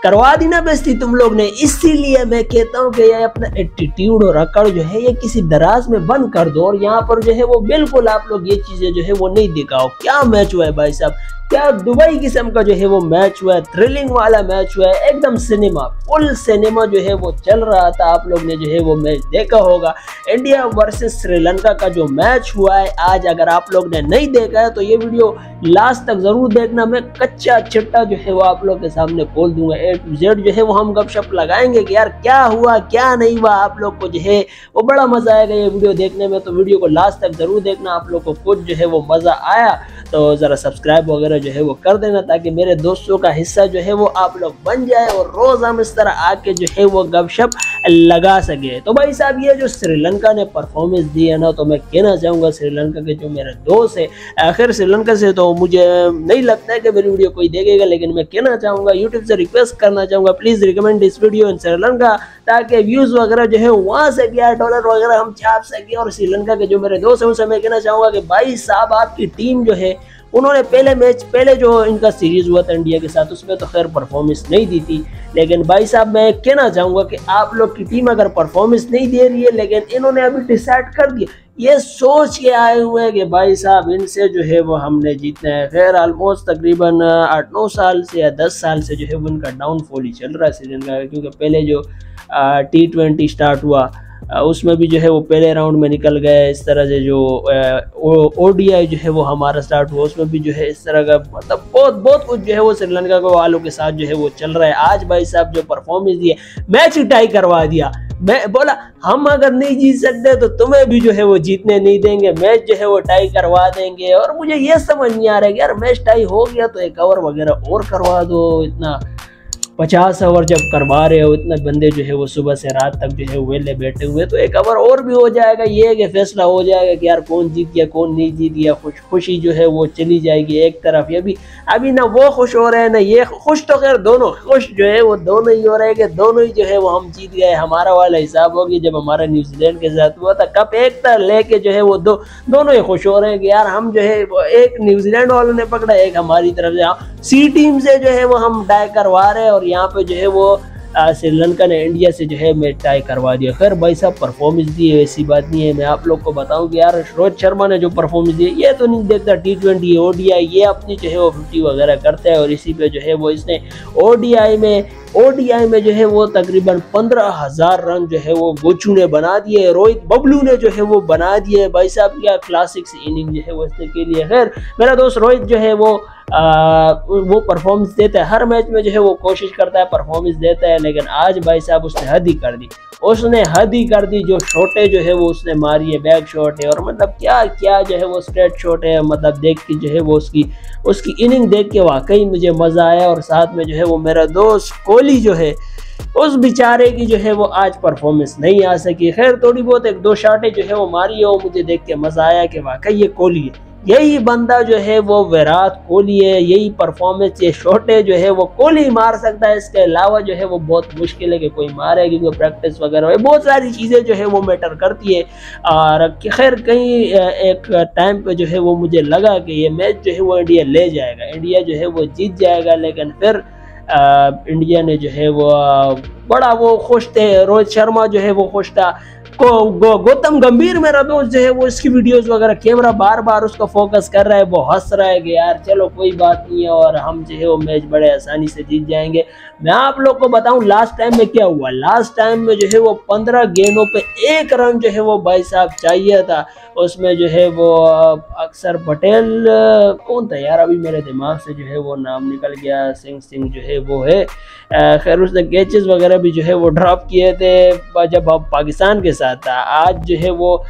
करवा दी ना बेइज्जती तुम लोग ने। इसीलिए मैं कहता हूँ कि ये अपना एटीट्यूड और अकड़ जो है ये किसी दराज में बंद कर दो, और यहाँ पर जो है वो बिल्कुल आप लोग ये चीजें जो है वो नहीं दिखाओ। क्या मैच हुआ है भाई साहब, क्या दुबई किस्म का जो है वो मैच हुआ है, थ्रिलिंग वाला मैच हुआ है, एकदम सिनेमा, फुल सिनेमा जो है वो चल रहा था। आप लोग ने जो है वो मैच देखा होगा, इंडिया वर्सेस श्रीलंका का जो मैच हुआ है आज। अगर आप लोग ने नहीं देखा है तो ये वीडियो लास्ट तक जरूर देखना। मैं कच्चा चिट्टा जो है वो आप लोग के सामने खोल दूंगा, A to Z जो है वो हम गपशप लगाएंगे कि यार क्या हुआ क्या नहीं हुआ। आप लोग को जो है वो बड़ा मजा आएगा ये वीडियो देखने में, तो वीडियो को लास्ट तक जरूर देखना। आप लोग को कुछ जो है वो मजा आया तो जरा सब्सक्राइब वगैरह जो है वो कर देना, ताकि मेरे दोस्तों का हिस्सा जो है वो आप लोग बन जाए और रोज हम इस तरह आके जो है वो गपशप लगा सके। तो भाई साहब ये जो श्रीलंका ने परफॉर्मेंस दी है ना, तो मैं कहना चाहूंगा श्रीलंका के जो मेरे दोस्त है, आखिर श्रीलंका से तो मुझे नहीं लगता है कि मेरी वीडियो कोई देखेगा, लेकिन मैं कहना चाहूंगा, यूट्यूब से रिक्वेस्ट करना चाहूंगा, प्लीज रिकमेंड दिस वीडियो इन श्रीलंका, ताकि व्यूज वगैरह जो है वहां से $1 वगैरह हम छाप सके। और श्रीलंका के जो मेरे दोस्त हैं उनसे मैं कहना चाहूंगा कि भाई साहब आपकी टीम जो है, उन्होंने पहले जो इनका सीरीज हुआ था इंडिया के साथ, उसमें तो खैर परफॉर्मेंस नहीं दी थी, लेकिन भाई साहब मैं कहना चाहूंगा कि आप लोग की टीम अगर परफॉर्मेंस नहीं दे रही है, लेकिन इन्होंने अभी डिसाइड कर दिया, ये सोच के आए हुए हैं कि भाई साहब इनसे जो है वो हमने जीतना है। खैर ऑलमोस्ट तकरीबन 8-9 साल से या 10 साल से जो है वो इनका डाउनफॉल ही चल रहा है श्रीलंका का, क्योंकि पहले जो T20 स्टार्ट हुआ उसमें भी जो है वो पहले राउंड में निकल गए। इस तरह से जो ODI जो है वो हमारा स्टार्ट हुआ, उसमें भी जो है इस तरह का मतलब बहुत कुछ जो है वो श्रीलंका को वालों के साथ जो है वो चल रहा है। आज भाई साहब जो परफॉर्मेंस दी है, मैच ही टाई करवा दिया। मैं बोला हम अगर नहीं जीत सकते तो तुम्हें भी जो है वो जीतने नहीं देंगे, मैच जो है वो टाई करवा देंगे। और मुझे ये समझ नहीं आ रहा है कि यार मैच टाई हो गया तो एक ओवर वगैरह और करवा दो। इतना 50 ओवर जब करवा रहे हो, इतने बंदे जो है वो सुबह से रात तक जो है वेले बैठे हुए, तो एक ओवर और भी हो जाएगा, ये कि फैसला हो जाएगा कि यार कौन जीत गया कौन नहीं जीत गया। खुशी जो है वो चली जाएगी एक तरफ। ये भी अभी ना वो खुश हो रहे हैं ना ये खुश, तो खैर दोनों खुश जो है वो दोनों ही हो रहे हैं कि दोनों ही जो है वो हम जीत गए। हमारा वाला हिसाब हो गया जब हमारा न्यूजीलैंड के साथ हुआ था, कप एक तरह लेके जो है वो दोनों ही खुश हो रहे हैं कि यार हम जो है एक न्यूजीलैंड वालों ने पकड़ा, एक हमारी तरफ से सी टीम से जो है वो हम टाई करवा रहे हैं, और यहाँ पे जो है वो श्रीलंका ने इंडिया से जो है मैच टाई करवा दिया। खैर भाई साहब परफॉर्मेंस दी है, ऐसी बात नहीं है। मैं आप लोग को बताऊं कि यार रोहित शर्मा ने जो परफॉर्मेंस दी है, ये तो नहीं देखता T20 ODI, ये अपनी जो है वो 50 वगैरह करता है, और इसी पे जो है वो इसने ODI में जो है वो तकरीबन 15,000 रन जो है वो गोचू ने बना दिए, रोहित बबलू ने जो है वो बना दिए। भाई साहब क्या क्लासिक इनिंग जो है वो इसने के लिए। खैर मेरा दोस्त रोहित जो है वो परफॉर्मेंस देता है, हर मैच में जो है वो कोशिश करता है परफॉर्मेंस देता है, लेकिन आज भाई साहब उसने हद ही कर दी। जो शॉटें जो है वो उसने मारी है, बैक शॉट है, और मतलब क्या जो है वो स्ट्रेट शॉट है। मतलब देख के जो है वो उसकी इनिंग देख के वाकई मुझे मजा आया। और साथ में जो है वो मेरा दोस्त कोहली जो है, उस बेचारे की जो है वो आज परफॉर्मेंस नहीं आ सकी। खैर थोड़ी बहुत 1-2 शॉटें जो है वो मारी है, मुझे देख के मजा आया कि वाकई ये कोहली है, यही बंदा जो है वो विराट कोहली है। यही परफॉर्मेंस, ये शॉटें जो है वो कोहली मार सकता है, इसके अलावा जो है वो बहुत मुश्किल है कि कोई मारे, क्योंकि प्रैक्टिस वगैरह बहुत सारी चीज़ें जो है वो मैटर करती है। और खैर कहीं एक टाइम पे जो है वो मुझे लगा कि ये मैच जो है वो इंडिया ले जाएगा, इंडिया जो है वो जीत जाएगा, लेकिन फिर इंडिया ने जो है वो बड़ा वो खुश थे, रोहित शर्मा जो है वो खुश था, गौतम गंभीर मेरा दोस्त जो है वो इसकी वीडियोस वगैरह कैमरा बार बार उसको फोकस कर रहा है, वो हंस रहा है कि यार चलो कोई बात नहीं है और हम जो है वो मैच बड़े आसानी से जीत जाएंगे। मैं आप लोग को बताऊं लास्ट टाइम में क्या हुआ। लास्ट टाइम में जो है वो 15 गेंदों पे 1 रन जो है वो भाई साहब चाहिए था। उसमें जो है वो अक्षर पटेल कौन था यार, अभी मेरे दिमाग से जो है वो नाम निकल गया, सिंह जो है वो है। खैर उसने कैचेस वगैरह भी जो है वो ड्रॉप किए थे जब अब पाकिस्तान के साथ था। आज जो है वो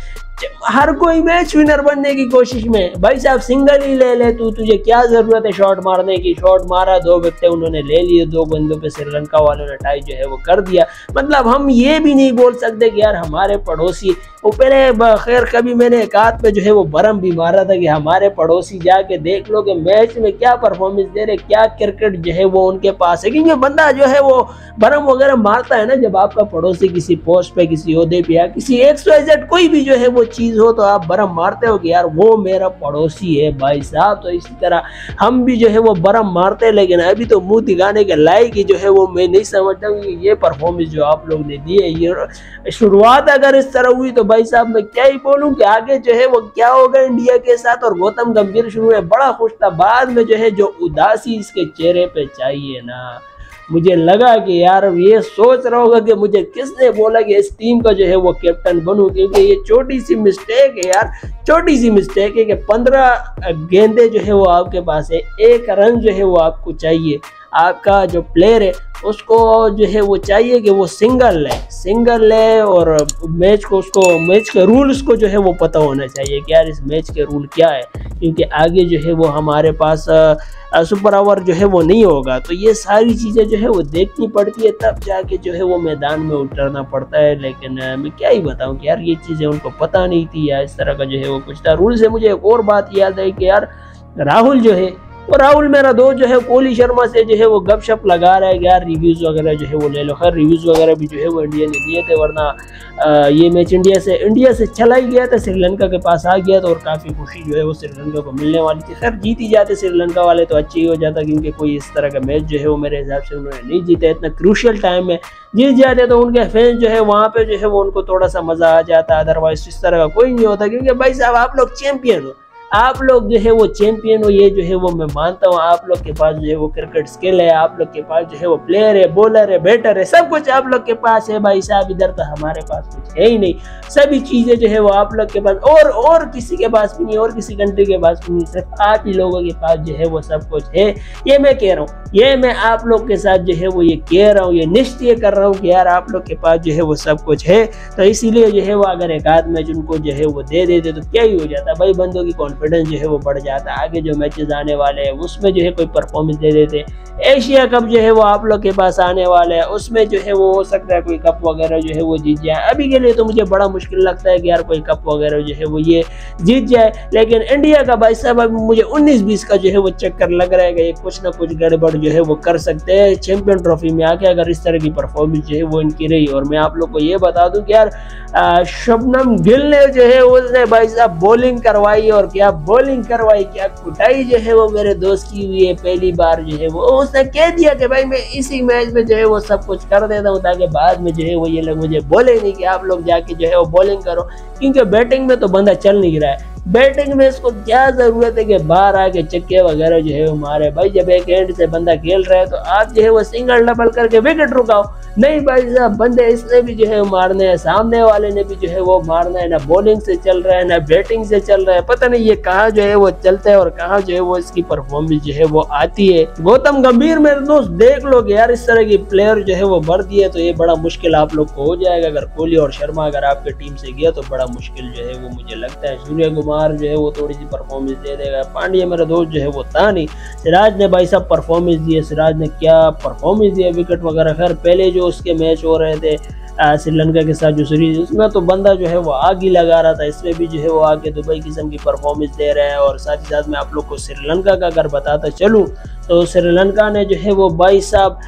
हर कोई मैच विनर बनने की कोशिश में, भाई साहब सिंगल ही ले ले तुझे क्या जरूरत है शॉट मारने की। शॉट मारा, 2 विकेट उन्होंने ले लिए, 2 गेंदों पे श्रीलंका वालों ने टाई जो है वो कर दिया। मतलब हम ये भी नहीं बोल सकते कि यार हमारे पड़ोसी, वो पहले खैर कभी मैंने एक आध पे जो है वो बरम भी मारा था कि हमारे पड़ोसी जाके देख लो कि मैच में क्या परफॉर्मेंस दे रहे, क्या क्रिकेट जो है वो उनके पास है। क्योंकि बंदा जो है वो बरम वगैरह मारता है ना जब आपका पड़ोसी किसी पोस्ट पे, किसी ओहदे पे या किसी XYZ कोई भी जो है वो चीज हो तो आप बरम मारते हो कि यार वो मेरा पड़ोसी है भाई साहब। तो इसी तरह हम भी जो है वो बरम मारते हैं, लेकिन अभी तो मुंह दिखाने के लायक ही जो है वो मैं नहीं समझता हूँ ये परफॉर्मेंस जो आप लोग ने दी है। ये शुरुआत अगर इस तरह हुई तो भाई साहब मैं क्या ही बोलूं कि आगे जो है वो क्या होगा इंडिया के साथ। और गौतम गंभीर शुरू में बड़ा खुश था, बाद में जो है जो उदासी इसके चेहरे पे चाहिए ना, मुझे लगा कि यार ये सोच रहा होगा कि मुझे किसने बोला कि इस टीम का जो है वो कैप्टन बनूं, क्योंकि ये छोटी सी मिस्टेक है यार, छोटी सी मिस्टेक है कि 15 गेंदे जो है वो आपके पास है, 1 रन जो है वो आपको चाहिए। आपका जो प्लेयर है उसको जो है वो चाहिए कि वो सिंगल ले और मैच को उसको मैच के रूल्स को जो है वो पता होना चाहिए कि यार इस मैच के रूल क्या है, क्योंकि आगे जो है वो हमारे पास सुपर ओवर जो है वो नहीं होगा। तो ये सारी चीज़ें जो है वो देखनी पड़ती है, तब जाके जो है वो मैदान में उतरना पड़ता है। लेकिन मैं क्या ही बताऊं कि यार ये चीज़ें उनको पता नहीं थी या इस तरह का जो है वो कुछ था रूल से। मुझे एक और बात याद है कि यार राहुल जो है और राहुल मेरा दोस्त जो है कोहली शर्मा से जो है वो गपशप लगा रहा है कि यार रिव्यूज़ वगैरह जो है वो ले लो। खैर रिव्यूज़ वगैरह भी जो है वो इंडिया ने दिए थे, वरना ये मैच इंडिया से चला ही गया था, श्रीलंका के पास आ गया था और काफ़ी खुशी जो है वो श्रीलंका को मिलने वाली थी। खैर जीत ही जाते श्रीलंका वाले तो अच्छी ही हो जाता, क्योंकि कोई इस तरह का मैच जो है वो मेरे हिसाब से उन्होंने नहीं जीता। इतना क्रूशियल टाइम में जीत जाते तो उनके फैंस जो है वहाँ पे जो है वो उनको थोड़ा सा मज़ा आ जाता, अदरवाइज इस तरह का कोई नहीं होता। क्योंकि भाई साहब आप लोग चैंपियन हो, आप लोग जो है वो चैंपियन हो, ये जो है वो मैं मानता हूँ। आप लोग के पास जो है वो क्रिकेट स्किल है, आप लोग के पास जो है वो प्लेयर है, बॉलर है, बैटर है, सब कुछ आप लोग के पास है भाई साहब। इधर तो हमारे पास कुछ है ही नहीं, सभी चीजें जो है वो आप लोग के पास और किसी के पास भी नहीं, और किसी कंट्री के पास भी नहीं, सिर्फ आप ही लोगों के पास जो है वो सब कुछ है। ये मैं कह रहा हूँ, ये मैं आप लोग के साथ जो है वो ये कह रहा हूँ, ये निश्चय कर रहा हूँ कि यार आप लोग के पास जो है वो सब कुछ है। तो इसीलिए जो है वो अगर एक आध मैच उनको जो है वो दे देते तो क्या ही हो जाता भाई, बंदों की कॉन्फिडेंस जो है वो बढ़ जाता। आगे जो मैचेस आने वाले हैं उसमें जो है कोई परफॉर्मेंस दे देते। एशिया कप जो है वो आप लोग के पास आने वाला है, उसमें जो है वो हो सकता है कोई कप वगैरह जो है वो जीत जाए। अभी के लिए तो मुझे बड़ा मुश्किल लगता है कि यार कोई कप वगैरह जो है वो ये जीत जाए। लेकिन इंडिया का भाई साहब अभी मुझे 19-20 का जो है वो चक्कर लग रहा है कि कुछ ना कुछ गड़बड़ जो है वो कर सकते हैं चैंपियन ट्रॉफी में आके, अगर इस तरह की परफॉर्मेंस जो है वो इनकी रही। और मैं आप लोग को ये बता दूं कि यार शुभमन गिल ने जो है उसने भाई साहब बॉलिंग करवाई, और क्या बॉलिंग करवाई, क्या कुटाई जो है वो मेरे दोस्त की हुई है। पहली बार जो है वो उसने कह दिया कि भाई मैं इसी मैच में जो है वो सब कुछ कर देता हूँ, ताकि बाद में जो है वो ये लोग मुझे बोले नहीं कि आप लोग जाके जो है वो बॉलिंग करो, क्योंकि बैटिंग में तो बंदा चल नहीं रहा है। बैटिंग में इसको क्या जरूरत है कि बाहर आके चक्के वगैरह जो है वो मारे। भाई जब एक एंड से बंदा खेल रहा है तो आप जो है वो सिंगल डबल करके विकेट रुकाओ। नहीं भाई साहब, बंदे इसने भी जो है मारने हैं, सामने वाले ने भी जो है वो मारना है, ना बॉलिंग से चल रहा है ना बैटिंग से चल रहा है। पता नहीं ये कहाँ जो है वो चलता है और कहाँ जो है वो इसकी परफॉर्मेंस जो है वो आती है। गौतम गंभीर मेरे दोस्त देख लो कि यार इस तरह की प्लेयर जो है वो भर दिए तो ये बड़ा मुश्किल आप लोग को हो जाएगा। अगर कोहली और शर्मा अगर आपके टीम से गया तो बड़ा मुश्किल जो है वो मुझे लगता है। सूर्य कुमार जो है वो थोड़ी सी परफॉर्मेंस दे देगा। पांड्या मेरा दोस्त जो है वो था नहीं। सिराज ने भाई साहब परफॉर्मेंस दी है, सिराज ने क्या परफॉर्मेंस दिया, विकेट वगैरह। खैर पहले जो उसके मैच हो रहे थे श्रीलंका के साथ जो सीरीज, उसमें तो बंदा जो है वो आग ही लगा रहा था। इसमें भी जो है वो आगे दुबई किस्म की परफॉर्मेंस दे रहे हैं। और साथ ही साथ मैं आप लोग को श्रीलंका का अगर बताता चलूँ तो श्रीलंका ने जो है वो भाई साहब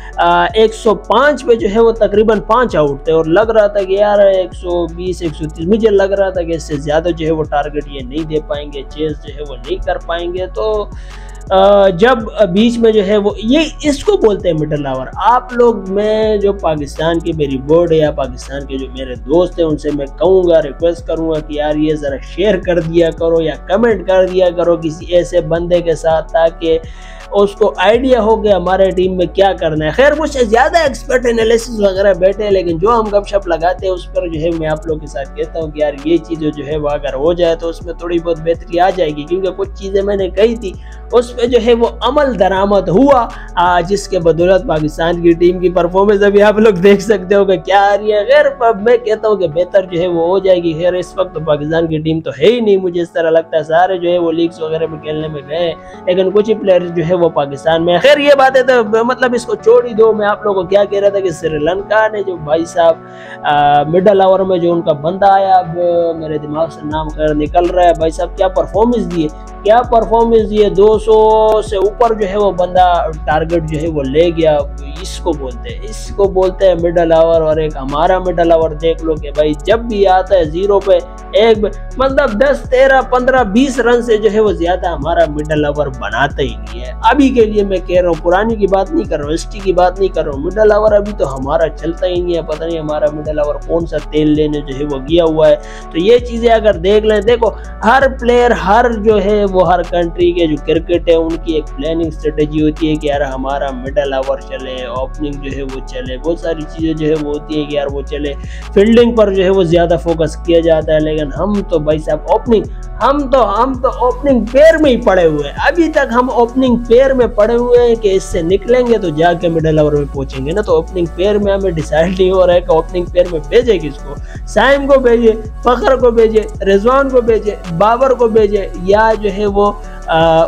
105 पे जो है वो तकरीबन 5 आउट थे, और लग रहा था कि यार 120-130, मुझे लग रहा था कि इससे ज़्यादा जो है वो टारगेट ये नहीं दे पाएंगे, चेस जो है वो नहीं कर पाएंगे। तो जब बीच में जो है वो ये इसको बोलते हैं मिडल ओवर। आप लोग, मैं जो पाकिस्तान की मेरी बोर्ड है या पाकिस्तान के जो मेरे दोस्त हैं उनसे मैं कहूँगा, रिक्वेस्ट करूँगा कि यार ये ज़रा शेयर कर दिया करो या कमेंट कर दिया करो किसी ऐसे बंदे के साथ, ताकि उसको आइडिया हो गया हमारे टीम में क्या करना है। खैर मुझसे ज़्यादा एक्सपर्ट एनालिसिस वगैरह बैठे हैं, लेकिन जो हम गपशप लगाते हैं उस पर जो है मैं आप लोग के साथ कहता हूँ कि यार ये चीज़ें जो है वो अगर हो जाए तो उसमें थोड़ी बहुत बेहतरी आ जाएगी। क्योंकि कुछ चीज़ें मैंने कही थी उस पर जो है वो अमल दरामद हुआ, जिसके बदौलत पाकिस्तान की टीम की परफॉर्मेंस अभी आप लोग देख सकते हो कि क्या आ रही है। खैर मैं कहता हूँ कि बेहतर जो है वो हो जाएगी। खैर इस वक्त तो पाकिस्तान की टीम तो है ही नहीं, मुझे इस तरह लगता है सारे जो है वो लीग्स वगैरह में खेलने में गए, लेकिन कुछ ही प्लेयर जो है वो पाकिस्तान में। खैर ये बात है तो मतलब इसको छोड़ ही दो। मैं आप लोगों को क्या कह रहा था कि श्रीलंका ने जो भाई साहब मिडल ओवर में जो उनका बंदा आया, अब मेरे दिमाग से नाम खैर निकल रहा है, भाई साहब क्या परफॉर्मेंस दिए, क्या परफॉर्मेंस दिए। 200 से ऊपर जो है वो बंदा टारगेट जो है वो ले गया। इसको बोलते हैं मिडल ओवर। और एक हमारा मिडल ओवर देख लो कि भाई जब भी आता है 0 पे एक मतलब 10, 13, 15, 20 रन से जो है वो ज्यादा हमारा मिडल ओवर बनाता ही नहीं है। अभी के लिए मैं कह रहा हूँ, पुरानी की बात नहीं कर रहा हूँ, हिस्ट्री की बात नहीं कर रहा हूँ, मिडल ओवर अभी तो हमारा चलता ही नहीं है। पता नहीं हमारा मिडल ओवर कौन सा तेल लेने जो है वो गया हुआ है। तो ये चीजें अगर देख लें, देखो हर प्लेयर, हर जो है वो हर कंट्री के जो क्रिकेट है उनकी एक प्लानिंग स्ट्रेटेजी होती है कि यार हमारा मिडल ओवर चले, ओपनिंग जो है वो चले, बहुत सारी चीजें जो है वो होती है कि यार वो चले, फील्डिंग पर जो है वो ज्यादा फोकस किया जाता है। लेकिन हम तो भाई साहब ओपनिंग, हम तो ओपनिंग पेयर में ही पड़े हुए हैं। अभी तक हम ओपनिंग पेयर में पड़े हुए हैं कि इससे निकलेंगे तो जाके मिडल ओवर में पहुंचेंगे ना। तो ओपनिंग पेयर में हमें डिसाइड नहीं हो रहा है कि ओपनिंग पेयर में भेजे किसको, साइम को भेजे, फखर को भेजे, रिजवान को भेजे, बाबर को भेजे, या जो है वो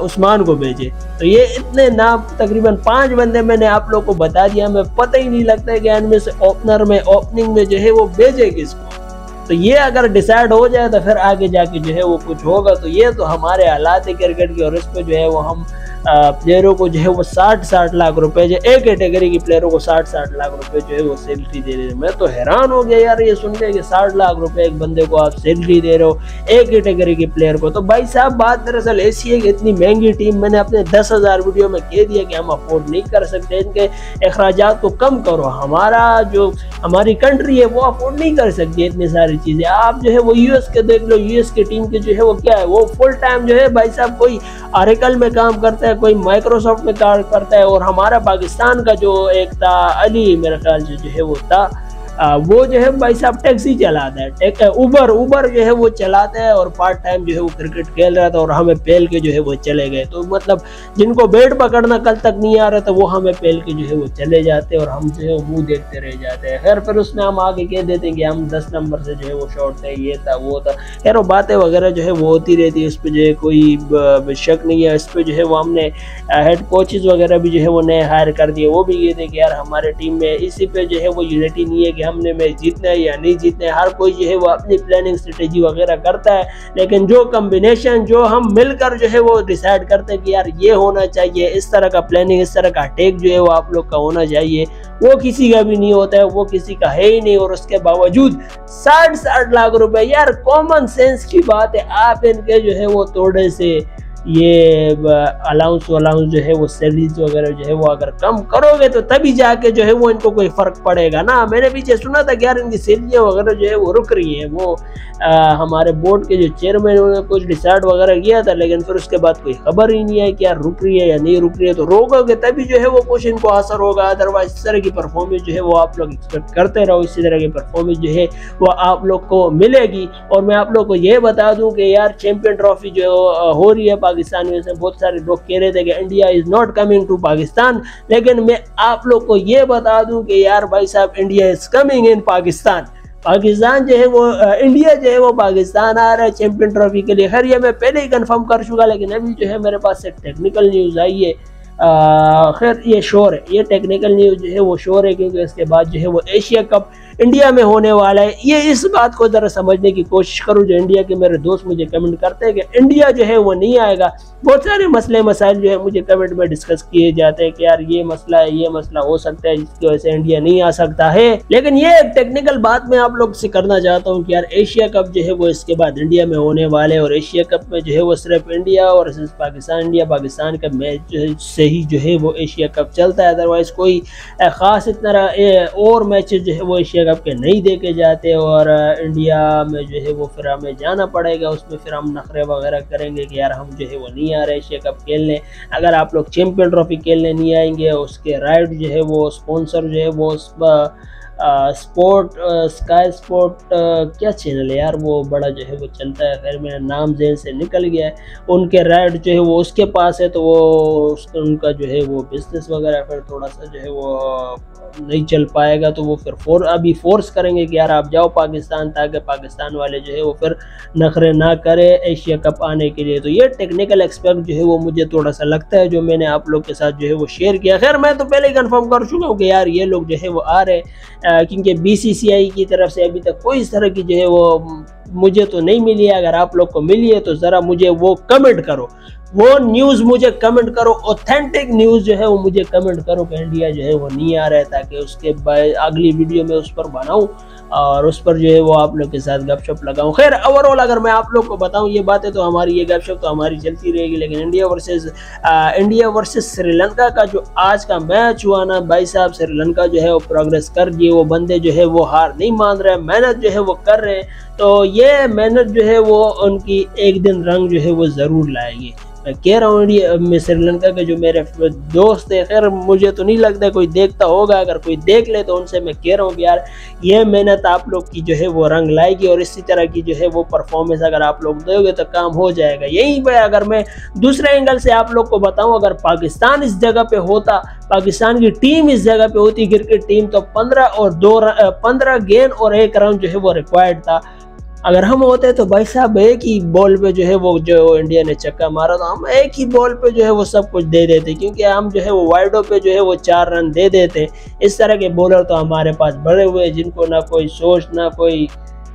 उस्मान को भेजे। तो ये इतने नाम, तकरीबन 5 बंदे मैंने आप लोग को बता दिया। हमें पता ही नहीं लगता है कि इनमें से ओपनर में, ओपनिंग में जो है वो भेजे किसको। तो ये अगर डिसाइड हो जाए तो फिर आगे जाके जो है वो कुछ होगा। तो ये तो हमारे हालात है क्रिकेट के, और इस पे जो है वो हम प्लेयरों को जो है वो 60-60 लाख रुपए, जो एक कैटेगरी के प्लेयरों को 60-60 लाख रुपए जो है वो सैलरी दे रहे हैं। मैं तो हैरान हो गया यार ये सुन के कि 60 लाख रुपए एक बंदे को आप सैलरी दे रहे हो, एक कैटेगरी के प्लेयर को। तो भाई साहब बात दरअसल ऐसी है कि इतनी महंगी टीम, मैंने अपने 10,000 वीडियो में कह दिया कि हम अफोर्ड नहीं कर सकते, इनके अखराजात को कम करो। हमारा जो हमारी कंट्री है वो अफोर्ड नहीं कर सकती इतनी सारी चीजें। आप जो है वो यूएस के देख लो, यूएस की टीम के जो है वो क्या है, वो फुल टाइम जो है भाई साहब कोई ऑरेकल में काम करता है, कोई माइक्रोसॉफ्ट में काम करता है। और हमारा पाकिस्तान का जो एक था अली, मेरे ख्याल से जो है वो था, वो जो है भाई साहब टैक्सी चलाता है, उबर जो है वो चलाता है, और पार्ट टाइम जो है वो क्रिकेट खेल रहा था, और हमें पेल के जो है वो चले गए। तो मतलब जिनको बैट पकड़ना कल तक नहीं आ रहा था वो हमें पेल के जो है वो चले जाते, और हम जो है वो मुंह देखते रह जाते हैं। खैर फिर उसमें हम आगे कह देते हैं कि हम 10 नंबर से जो है वो शॉट थे, ये था वो था। खैर वो बातें वगैरह जो है वो होती रहती है, इस पर जो है कोई शक नहीं है। इस पर जो है वो हमने हेड कोचेज वगैरह भी जो है वो नए हायर कर दिए। वो भी ये थे कि यार हमारे टीम में इसी पे जो है वो यूनिटी नहीं है कि हमने मैच जीतना है या नहीं जीतना है। हर कोई जो है वो अपनी प्लानिंग स्ट्रेटेजी वगैरह करता है, लेकिन जो कॉम्बिनेशन जो हम मिलकर जो है वो डिसाइड करते हैं कि यार ये होना चाहिए, इस तरह का प्लानिंग, इस तरह का टेक जो है वो आप लोग का होना चाहिए, वो किसी का भी नहीं होता है, वो किसी का है ही नहीं। और उसके बावजूद 60-60 लाख रुपए, यार कॉमन सेंस की बात है। आप इनके जो है वो थोड़े से ये अलाउंस जो है वो सैलरीज वगैरह जो है वो अगर कम करोगे तो तभी जाके जो है वो इनको कोई फर्क पड़ेगा ना। मैंने पीछे सुना था कि यार इनकी सैलरियाँ वगैरह जो है वो रुक रही है। वो हमारे बोर्ड के जो चेयरमैन उन्होंने कुछ डिसाइड वगैरह किया था, लेकिन फिर उसके बाद कोई खबर ही नहीं है कि यार रुक रही है या नहीं रुक रही है। तो रोकोगे तभी जो है वो कुछ इनको असर होगा, अदरवाइज इस तरह की परफॉर्मेंस जो है वो आप लोग एक्सपेक्ट करते रहो, इसी तरह की परफॉर्मेंस जो है वो आप लोग को मिलेगी। और मैं आप लोग को ये बता दूं कि यार चैंपियन ट्रॉफी जो हो रही है पाकिस्तान में, से बहुत सारे लोग कह रहे थे कि India is not coming to Pakistan, लेकिन मैं आप लोग को ये बता दूं कि यार भाई साहब India is coming in Pakistan. Pakistan जो है वो इंडिया जो है वो पाकिस्तान आ रहा है चैंपियन ट्रॉफी के लिए। खैर ये मैं पहले ही कंफर्म कर चुका, लेकिन अभी जो है मेरे पास एक टेक्निकल न्यूज़ आई है। खैर ये श्योर है, ये टेक्निकल न्यूज़ जो है वो श्योर है, क्योंकि इसके बाद जो है वो एशिया कप इंडिया में होने वाला है। ये इस बात को ज़रा समझने की कोशिश करूँ, जो इंडिया के मेरे दोस्त मुझे कमेंट करते हैं कि इंडिया जो है वो नहीं आएगा। बहुत सारे मसले मसाइल जो है मुझे कमेंट में डिस्कस किए जाते हैं कि यार ये मसला है, ये मसला हो सकता है जिसकी वजह से इंडिया नहीं आ सकता है। लेकिन ये एक टेक्निकल बात मैं आप लोग से करना चाहता हूँ कि यार एशिया कप जो है वो इसके बाद इंडिया में होने वाले, और एशिया कप में जो है वो सिर्फ इंडिया और सिर्फ पाकिस्तान, इंडिया पाकिस्तान का मैच से ही जो है वो एशिया कप चलता है। अदरवाइज कोई खास इतना और मैचेस जो है वो एशिया कप के नहीं देखे जाते, और इंडिया में जो है वो फिर हमें जाना पड़ेगा, उसमें फिर हम नखरे वगैरह करेंगे कि यार हम जो है वो नहीं आ रहे एशिया कप खेलने। अगर आप लोग चैंपियन ट्रॉफी खेलने नहीं आएंगे, उसके राइट जो है वो स्पॉन्सर जो है वो स्पोर्ट स्काई स्पोर्ट क्या चैनल है यार, वो बड़ा जो है वो चलता है, खैर मेरा नाम जेन से निकल गया है, उनके राइट जो है वो उसके पास है। तो वो उनका जो है वो बिजनेस वगैरह फिर थोड़ा सा जो है वो नहीं चल पाएगा। तो वो फिर अभी फोर्स करेंगे कि यार आप जाओ पाकिस्तान, ताकि पाकिस्तान वाले जो है वो फिर नखरे ना करे एशिया कप आने के लिए। तो ये टेक्निकल एक्सपेक्ट जो है वो मुझे थोड़ा सा लगता है, जो मैंने आप लोग के साथ जो है वो शेयर किया। खैर मैं तो पहले ही कंफर्म कर चुका हूँ कि यार ये लोग जो है वो आ रहे, क्योंकि BCCI की तरफ से अभी तक कोई इस तरह की जो है वो मुझे तो नहीं मिली है, अगर आप लोग को मिली है तो ज़रा मुझे वो कमेंट करो, वो न्यूज़ मुझे कमेंट करो, ऑथेंटिक न्यूज़ जो है वो मुझे कमेंट करो कि इंडिया जो है वो नहीं आ रहा है, ताकि उसके अगली वीडियो में उस पर बनाऊं और उस पर जो है वो आप लोग के साथ गपशप लगाऊं। खैर ओवरऑल अगर मैं आप लोग को बताऊं ये बातें तो हमारी, ये गपशप तो हमारी चलती रहेगी, लेकिन इंडिया वर्सेस श्रीलंका का जो आज का मैच हुआ ना भाई साहब, श्रीलंका जो है वो प्रोग्रेस कर रही है, वो बंदे जो है वो हार नहीं मान रहे, मेहनत जो है वो कर रहे हैं, तो ये मेहनत जो है वो उनकी एक दिन रंग जो है वो ज़रूर लाएगी। मैं कह रहा हूँ श्रीलंका के जो मेरे दोस्त है, खैर मुझे तो नहीं लगता कोई देखता होगा, अगर कोई देख ले तो उनसे मैं कह रहा हूँ कि यार ये मेहनत आप लोग की जो है वो रंग लाएगी, और इसी तरह की जो है वो परफॉर्मेंस अगर आप लोग दोगे तो काम हो जाएगा। यहीं पर अगर मैं दूसरे एंगल से आप लोग को बताऊँ, अगर पाकिस्तान इस जगह पे होता, पाकिस्तान की टीम इस जगह पे होती, क्रिकेट टीम, तो 15 गेंद और 1 रन जो है वो रिक्वायर्ड था। अगर हम होते तो भाई साहब एक ही बॉल पे जो है वो जो इंडिया ने छक्का मारा, तो हम एक ही बॉल पे जो है वो सब कुछ दे देते, क्योंकि हम जो है वो वाइडो पे जो है वो 4 रन दे देते। इस तरह के बॉलर तो हमारे पास बड़े हुए, जिनको ना कोई सोच, ना कोई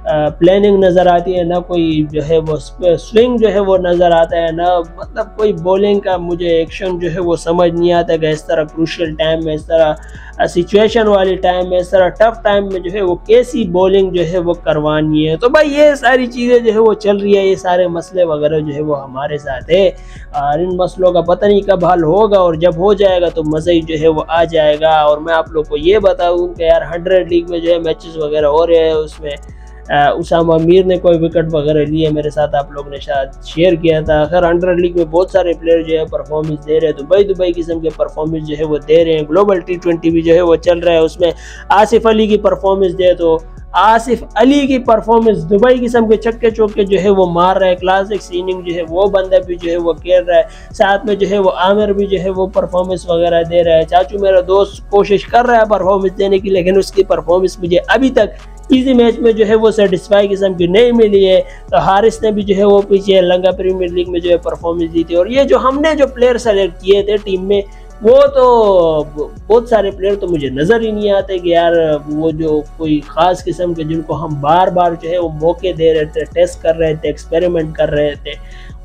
प्लानिंग नज़र आती है, ना कोई जो है वो स्विंग जो है वो नज़र आता है, ना मतलब कोई बॉलिंग का मुझे एक्शन जो है वो समझ नहीं आता कि इस तरह क्रूशियल टाइम में, इस तरह सिचुएशन वाली टाइम में, इस तरह टफ टाइम में जो है वो कैसी बॉलिंग जो है वो करवानी है। तो भाई ये सारी चीज़ें जो है वो चल रही है, ये सारे मसले वगैरह जो है वो हमारे साथ है, और इन मसलों का पता नहीं कब हल होगा, और जब हो जाएगा तो मज़ा ही जो है वो आ जाएगा। और मैं आप लोग को ये बताऊँ कि यार 100 लीग में जो है मैचेस वगैरह हो रहे हैं, उसमें उसामा मीर ने कोई विकेट वगैरह लिए, मेरे साथ आप लोग ने शायद शेयर किया था। खैर 100 लीग में बहुत सारे प्लेयर जो है परफॉर्मेंस दे रहे हैं, दुबई किस्म के परफॉर्मेंस जो है वो दे रहे हैं। ग्लोबल T20 भी जो है वो चल रहा है, उसमें आसिफ अली की परफॉर्मेंस दे, तो आसिफ अली की परफॉर्मेंस दुबई किस्म के छक्के चौके जो है वो मार रहा है, क्लासिक इनिंग जो है वो बंदा भी जो है वो खेल रहा है, साथ में जो है वो आमिर भी जो है वो परफॉर्मेंस वगैरह दे रहा है। चाचू मेरा दोस्त कोशिश कर रहा है परफॉर्मेंस देने की, लेकिन उसकी परफॉर्मेंस मुझे अभी तक किसी मैच में जो है वो सेटिस्फाई किस्म की नहीं मिली है। तो हारिस ने भी जो है वो पीछे लंका प्रीमियर लीग में जो है परफॉर्मेंस दी थी, और ये जो हमने जो प्लेयर सेलेक्ट किए थे टीम में, वो तो बहुत सारे प्लेयर तो मुझे नज़र ही नहीं आते कि यार वो जो कोई ख़ास किस्म के जिनको हम बार बार जो है वो मौके दे रहे थे, टेस्ट कर रहे थे, एक्सपेरिमेंट कर रहे थे,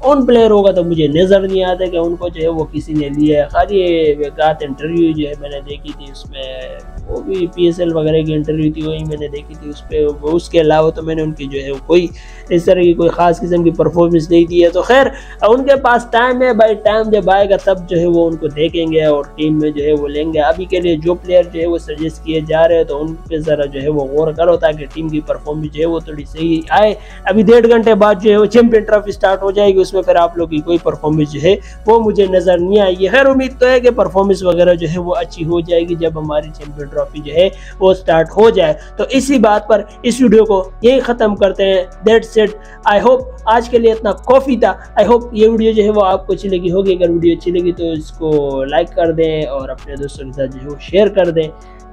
उन प्लेयरों का तो मुझे नज़र नहीं आता कि उनको जो है वो किसी ने लिया है। खाली वेगात इंटरव्यू जो है मैंने देखी थी, उसमें वो भी PSL वगैरह की इंटरव्यू थी, वही मैंने देखी थी उस पर, उसके अलावा तो मैंने उनकी जो है कोई इस तरह की कोई ख़ास किस्म की परफॉर्मेंस नहीं दी है। तो खैर उनके पास टाइम है भाई, टाइम जब आएगा तब जो है वो उनको देखेंगे और टीम में जो है वो लेंगे। अभी के लिए जो प्लेयर जो है वो सजेस्ट किए जा रहे हैं तो उन पर ज़रा जो है वो गौर करो, ताकि टीम की परफॉर्मेंस जो है वो थोड़ी सही आए। अभी 1.5 घंटे बाद जो है वो चैंपियन ट्रॉफी स्टार्ट हो जाएगी, उसमें फिर आप लोग की कोई परफॉर्मेंस जो है वो मुझे नज़र नहीं आई है। खैर उम्मीद तो है कि परफॉर्मेंस वगैरह जो है वो अच्छी हो जाएगी जब हमारी चैंपियन ट्रॉफी जो है वो स्टार्ट हो जाए। तो इसी बात पर इस वीडियो को यही ख़त्म करते हैं। That's it. आई होप आज के लिए इतना काफ़ी था। आई होप ये वीडियो जो है वो आपको अच्छी लगी होगी। अगर वीडियो अच्छी लगी तो इसको लाइक कर दें और अपने दोस्तों के साथ जो है वो शेयर कर दें।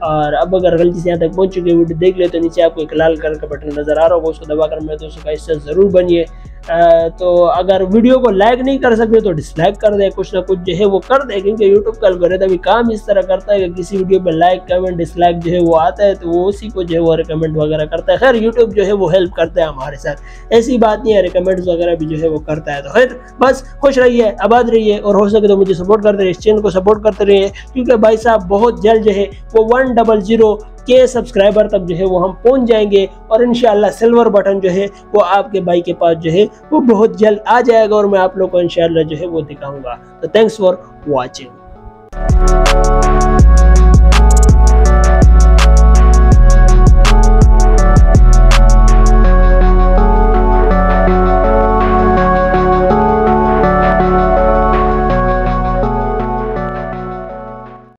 और अब अगर गलती से यहाँ तक पहुँच चुके वीडियो देख ले तो नीचे आपको एक लाल कलर का बटन नज़र आ रहा होगा, उसको दबाकर मेरे दोस्तों का हिस्सा ज़रूर बनिए। तो अगर वीडियो को लाइक नहीं कर सकते तो डिसलाइक कर दे, कुछ ना कुछ जो है वो कर दे, क्योंकि यूट्यूब का एल्गोरिथम काम इस तरह करता है कि किसी वीडियो पे लाइक कमेंट डिसलाइक जो है वो आता है तो वो उसी को जो है वो रिकमेंड वगैरह करता है। खैर यूट्यूब जो है वो हेल्प करता है हमारे साथ, ऐसी बात नहीं है, रिकमेंड्स वगैरह भी जो है वो करता है। तो खैर बस खुश रहिए, आबाद रहिए और हो सके तो मुझे सपोर्ट करते रहिए, इस चैनल को सपोर्ट करते रहिए, क्योंकि भाई साहब बहुत जल्द जो है वो 100 के सब्सक्राइबर तक जो है वो हम पहुंच जाएंगे और इंशाल्लाह सिल्वर बटन जो है वो आपके भाई के पास जो है वो बहुत जल्द आ जाएगा और मैं आप लोग को इंशाल्लाह जो है वो दिखाऊंगा। तो थैंक्स फॉर वॉचिंग।